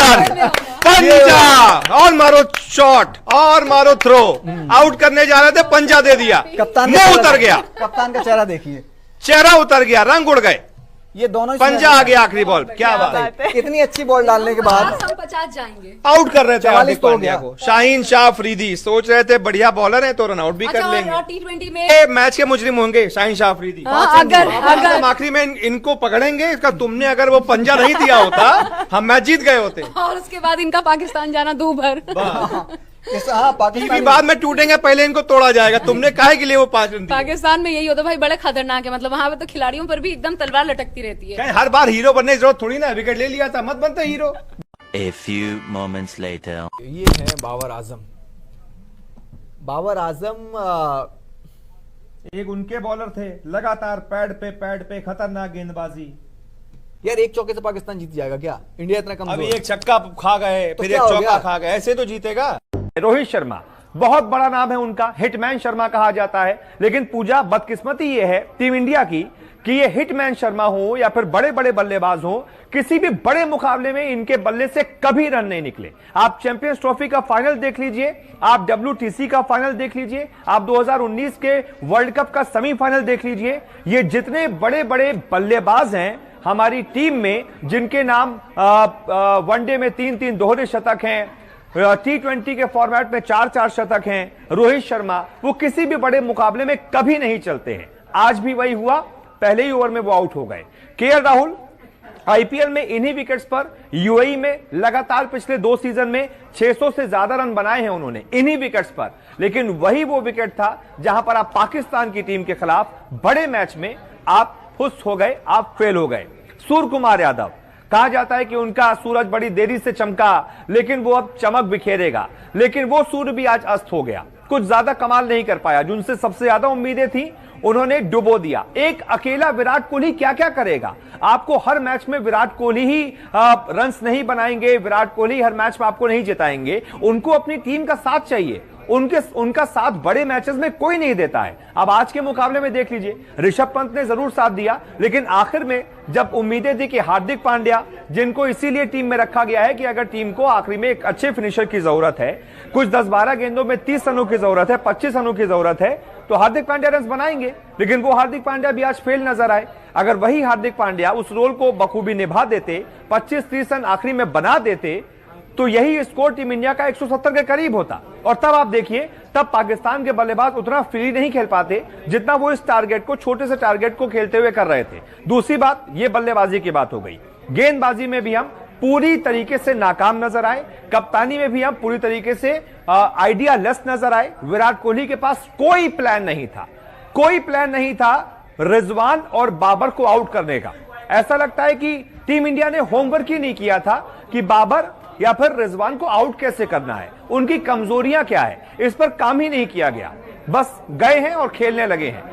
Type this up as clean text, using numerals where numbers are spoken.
Done, पंजा और मारो शॉट और मारो थ्रो, आउट करने जा रहे थे, पंजा दे दिया, कप्तान मुंह उतर गया, कप्तान का चेहरा देखिए, चेहरा उतर गया, रंग उड़ गए, ये दोनों पंजा आ गया आखिरी बॉल। क्या बात है, इतनी अच्छी बॉल डालने के बाद हम 50 जाएंगे। आउट कर रहे थे 44 हार्दिक तो हो पांड्या गया। को। शाहीन शाह अफरीदी सोच रहे थे बढ़िया बॉलर है तो रन आउट भी कर अच्छा, लेंगे। और T20 में ये मैच के मुजरिम होंगे शाहीन शाह अफरीदी। हाँ, अगर हम आखिरी में इनको पकड़ेंगे, इसका तुमने अगर वो पंजा नहीं दिया होता हम मैच जीत गए होते। और उसके बाद इनका पाकिस्तान जाना दूभर। हाँ टीवी बाद में टूटेंगे, पहले इनको तोड़ा जाएगा। तुमने काहे के लिए वो 5 रन दिए? पाकिस्तान में यही होता भाई, बड़े खतरनाक है, मतलब वहां पे तो खिलाड़ियों पर भी एकदम तलवार लटकती रहती है। कहीं हर बार हीरो बनने की जरूरत थोड़ी ना, विकेट ले लिया था मत बनते hero. A few moments later. ये है बाबर आजम। बाबर आजम एक उनके बॉलर थे, लगातार पैड पे खतरनाक गेंदबाजी। यार एक चौके से पाकिस्तान जीत जाएगा क्या? इंडिया इतना कमजोर अभी एक छक्का खा गए, तो फिर क्या एक हो चौका गया? खा गए, ऐसे तो जीतेगा। रोहित शर्मा बहुत बड़ा नाम है उनका, हिटमैन शर्मा कहा जाता है। लेकिन पूजा बदकिस्मती ये है टीम इंडिया की कि ये हिटमैन शर्मा हो या फिर बड़े बड़े बल्लेबाज हो, किसी भी बड़े मुकाबले में इनके बल्ले से कभी रन नहीं निकले। आप चैंपियंस ट्रॉफी का फाइनल देख लीजिए, आप WTC का फाइनल देख लीजिए, आप 2019 के वर्ल्ड कप का सेमीफाइनल देख लीजिए। ये जितने बड़े बड़े बल्लेबाज हैं हमारी टीम में, जिनके नाम वनडे में 3-3 दोहरे शतक हैं, T20 के फॉर्मेट में 4-4 शतक हैं, रोहित शर्मा, वो किसी भी बड़े मुकाबले में कभी नहीं चलते हैं। आज भी वही हुआ, पहले ही ओवर में वो आउट हो गए। KL राहुल IPL में इन्हीं विकेट्स पर UAE में लगातार पिछले 2 सीजन में 600 से ज्यादा रन बनाए हैं उन्होंने इन्हीं विकेट्स पर। लेकिन वही वो विकेट था जहां पर आप पाकिस्तान की टीम के खिलाफ बड़े मैच में आप फुस हो गए, आप फेल हो गए। सूर्य कुमार यादव, कहा जाता है कि उनका सूरज बड़ी देरी से चमका, लेकिन वो अब चमक बिखेरेगा। लेकिन वो सूर्य भी आज अस्त हो गया, कुछ ज्यादा कमाल नहीं कर पाया। जिनसे सबसे ज्यादा उम्मीदें थी उन्होंने डुबो दिया। एक अकेला विराट कोहली क्या क्या करेगा? आपको हर मैच में विराट कोहली ही रन्स नहीं बनाएंगे, विराट कोहली हर मैच में आपको नहीं जिताएंगे। उनको अपनी टीम का साथ चाहिए, उनका साथ बड़े मैचेस में कोई नहीं देता है। अब आज के मुकाबले में देख लीजिए, ऋषभ पंत ने जरूर साथ दिया, लेकिन आखिर में जब उम्मीदें थी कि हार्दिक पांड्या, जिनको इसीलिए टीम में रखा गया है कि अगर टीम को आखिरी में एक अच्छे फिनिशर की जरूरत है, कुछ 10-12 गेंदों में 30 रनों की जरूरत है, 25 रनों की जरूरत है, तो हार्दिक पांड्या रन बनाएंगे। लेकिन वो हार्दिक पांड्या भी आज फेल नजर आए। अगर वही हार्दिक पांड्या उस रोल को बखूबी निभा देते, 25-30 रन आखिरी में बना देते, तो यही स्कोर टीम इंडिया का 170 के करीब होता। और तब आप देखिए, तब पाकिस्तान के बल्लेबाज उतना फ्री नहीं खेल पाते जितना वो इस टारगेट को, छोटे से टारगेट को खेलते हुए कर रहे थे। दूसरी बात, ये बल्लेबाजी की बात हो गई। गेंदबाजी में भी हम पूरी तरीके से नाकाम नजर आए, कप्तानी में भी हम पूरी तरीके से आइडिया लेस नजर आए। विराट कोहली के पास कोई प्लान नहीं था, कोई प्लान नहीं था रिजवान और बाबर को आउट करने का। ऐसा लगता है कि टीम इंडिया ने होमवर्क ही नहीं किया था कि बाबर या फिर रिजवान को आउट कैसे करना है, उनकी कमजोरियां क्या है, इस पर काम ही नहीं किया गया। बस गए हैं और खेलने लगे हैं।